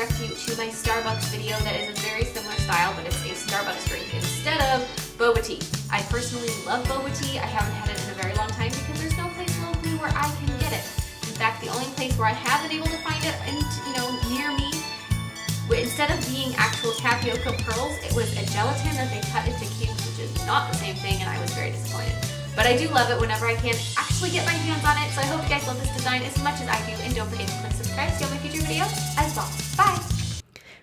redirect you to my Starbucks video that is a very similar style, but it's a Starbucks drink instead of boba tea. I personally love boba tea. I haven't had it in a very long time because there's no place locally where I can get it. In fact, the only place where I have been able to find it, near me, instead of being actual tapioca pearls, it was a gelatin that they cut into cubes, which is not the same thing, and I was very disappointed. But I do love it whenever I can actually get my hands on it, so I hope you guys love this design as much as I do, and don't forget to click subscribe to see all my future videos as well. Bye!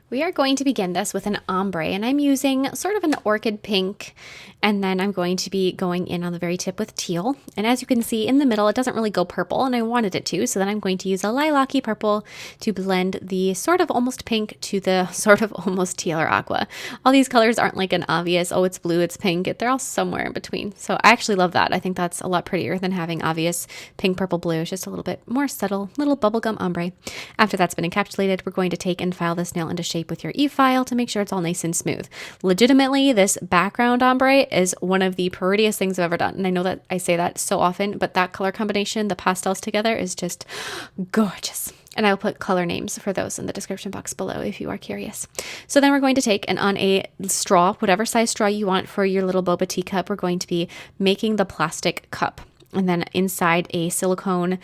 We are going to begin this with an ombre, and I'm using sort of an orchid pink, and then I'm going to be going in on the very tip with teal. And as you can see in the middle, it doesn't really go purple, and I wanted it to, so then I'm going to use a lilac-y purple to blend the sort of almost pink to the sort of almost teal or aqua. All these colors aren't like an obvious, oh, it's blue, it's pink. They're all somewhere in between. So I actually love that. I think that's a lot prettier than having obvious pink, purple, blue. It's just a little bit more subtle, little bubblegum ombre. After that's been encapsulated, we're going to take and file this nail into shape with your e-file to make sure it's all nice and smooth. Legitimately, this background ombre is one of the prettiest things I've ever done. And I know that I say that so often, but that color combination, the pastels together, is just gorgeous. And I'll put color names for those in the description box below if you are curious. So then we're going to take, and on a straw, whatever size straw you want for your little boba tea cup, we're going to be making the plastic cup. And then inside a silicone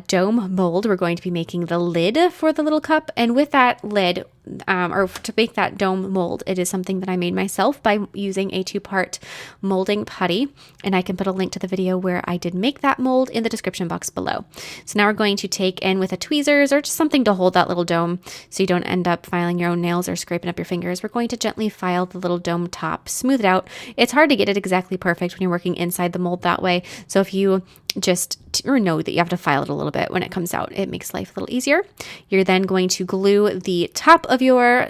dome mold, we're going to be making the lid for the little cup. And with that lid, or to make that dome mold, it is something that I made myself by using a 2-part molding putty. And I can put a link to the video where I did make that mold in the description box below. So now we're going to take in with a tweezers or just something to hold that little dome so you don't end up filing your own nails or scraping up your fingers. We're going to gently file the little dome top, smooth it out. It's hard to get it exactly perfect when you're working inside the mold that way. So if you just know that you have to file it a little bit when it comes out, it makes life a little easier. You're then going to glue the top of your your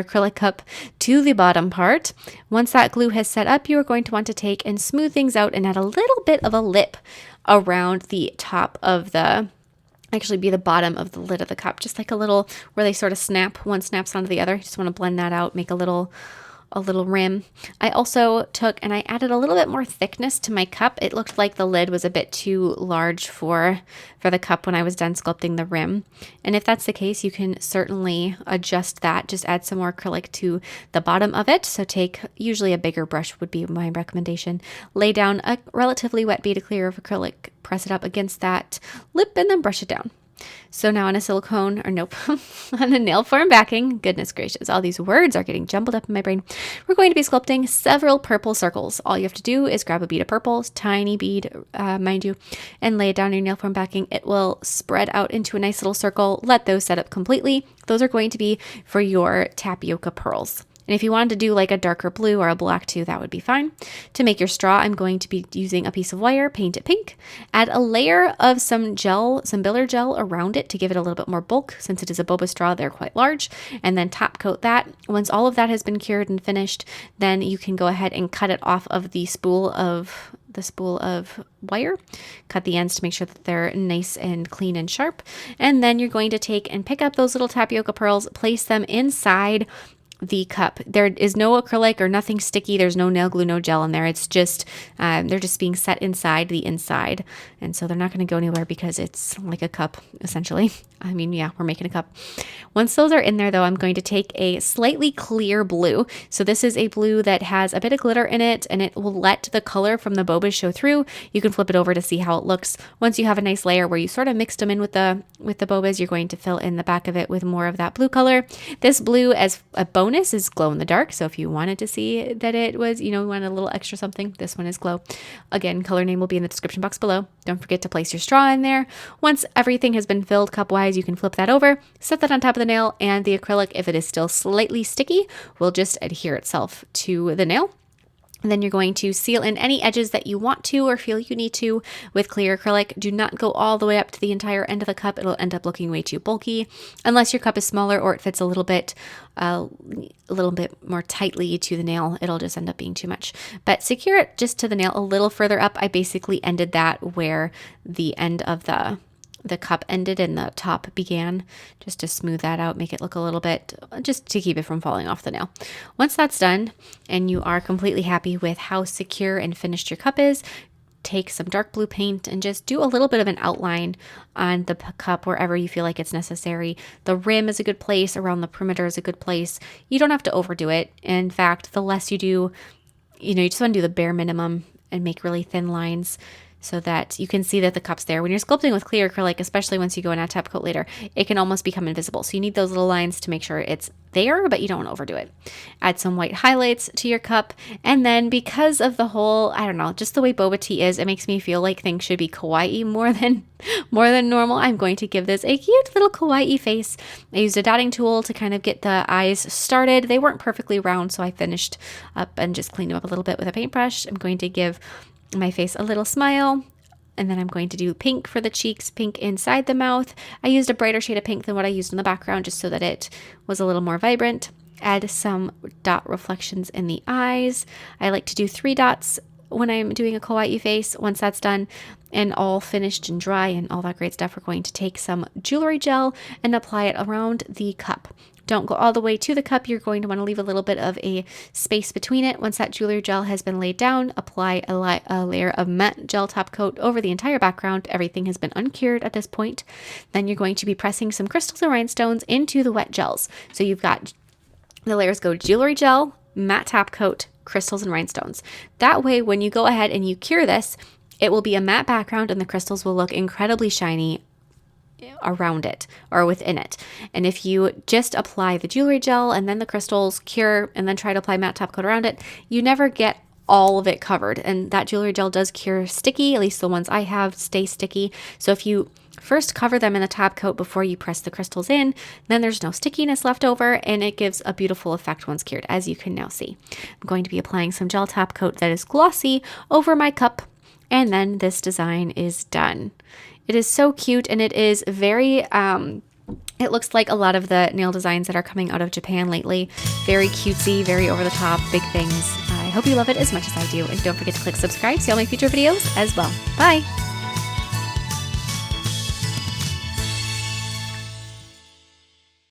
acrylic cup to the bottom part. Once that glue has set up, you are going to want to take and smooth things out and add a little bit of a lip around the top of the bottom of the lid of the cup, just like a little where they sort of snap, one snaps onto the other. You just want to blend that out, make a little rim. I also took and I added a little bit more thickness to my cup. It looked like the lid was a bit too large for the cup when I was done sculpting the rim. And if that's the case, you can certainly adjust that. Just add some more acrylic to the bottom of it. So take, usually a bigger brush would be my recommendation. Lay down a relatively wet bead of clear of acrylic, press it up against that lip, and then brush it down. So now on a silicone, or nope, on a nail form backing, goodness gracious, all these words are getting jumbled up in my brain. We're going to be sculpting several purple circles. All you have to do is grab a bead of purple, tiny bead, mind you, and lay it down on your nail form backing. It will spread out into a nice little circle. Let those set up completely. Those are going to be for your tapioca pearls. And if you wanted to do like a darker blue or a black too, that would be fine. To make your straw, I'm going to be using a piece of wire, paint it pink, add a layer of some biller gel around it to give it a little bit more bulk. Since it is a boba straw, they're quite large, and then top coat that. Once all of that has been cured and finished, then you can go ahead and cut it off of the spool of wire. Cut the ends to make sure that they're nice and clean and sharp. And then you're going to take and pick up those little tapioca pearls, place them inside the cup. There is no acrylic or nothing sticky. There's no nail glue, no gel in there. It's just, they're just being set inside the inside. And so they're not going to go anywhere because it's like a cup, essentially. I mean, yeah, we're making a cup. Once those are in there, though, I'm going to take a slightly clear blue. So this is a blue that has a bit of glitter in it, and it will let the color from the boba show through. You can flip it over to see how it looks. Once you have a nice layer where you sort of mixed them in with the bobas, you're going to fill in the back of it with more of that blue color. This blue, as a bonus, is glow in the dark. So if you wanted to see that it was, you wanted a little extra something, this one is glow. Again, color name will be in the description box below. Don't forget to place your straw in there. Once everything has been filled cup-wise, you can flip that over, set that on top of the nail, and the acrylic, if it is still slightly sticky, will just adhere itself to the nail. And then you're going to seal in any edges that you want to or feel you need to with clear acrylic. Do not go all the way up to the entire end of the cup. It'll end up looking way too bulky unless your cup is smaller or it fits a little bit more tightly to the nail. It'll just end up being too much. But secure it just to the nail a little further up. I basically ended that where the end of the cup ended and the top began, just to smooth that out, make it look a little bit, just to keep it from falling off the nail. Once that's done and you are completely happy with how secure and finished your cup is, take some dark blue paint and just do a little bit of an outline on the cup wherever you feel like it's necessary. The rim is a good place, around the perimeter is a good place. You don't have to overdo it. In fact, the less you do, you just want to do the bare minimum and make really thin lines so that you can see that the cup's there. When you're sculpting with clear acrylic, especially once you go in a top coat later, it can almost become invisible. So you need those little lines to make sure it's there, but you don't want to overdo it. Add some white highlights to your cup. And then because of the whole, I don't know, just the way boba tea is, it makes me feel like things should be kawaii more than normal. I'm going to give this a cute little kawaii face. I used a dotting tool to kind of get the eyes started. They weren't perfectly round, so I finished up and just cleaned them up a little bit with a paintbrush. I'm going to give my face a little smile, and then I'm going to do pink for the cheeks, pink inside the mouth. I used a brighter shade of pink than what I used in the background just so that it was a little more vibrant. Add some dot reflections in the eyes. I like to do 3 dots when I'm doing a kawaii face. Once that's done and all finished and dry and all that great stuff, we're going to take some jewelry gel and apply it around the cup. Don't go all the way to the cup. You're going to want to leave a little bit of a space between it. Once that jewelry gel has been laid down, apply a layer of matte gel top coat over the entire background. Everything has been uncured at this point. Then you're going to be pressing some crystals and rhinestones into the wet gels. So you've got the layers go jewelry gel, matte top coat, crystals and rhinestones. That way, when you go ahead and you cure this, it will be a matte background and the crystals will look incredibly shiny around it or within it. And if you just apply the jewelry gel and then the crystals, cure, and then try to apply matte top coat around it, you never get all of it covered. And that jewelry gel does cure sticky, at least the ones I have stay sticky. So if you first cover them in the top coat before you press the crystals in, then there's no stickiness left over and it gives a beautiful effect once cured, as you can now see. I'm going to be applying some gel top coat that is glossy over my cup, and then this design is done. It is so cute, and it is very, it looks like a lot of the nail designs that are coming out of Japan lately. Very cutesy, very over the top, big things. I hope you love it as much as I do, and don't forget to click subscribe to see all my future videos as well. Bye!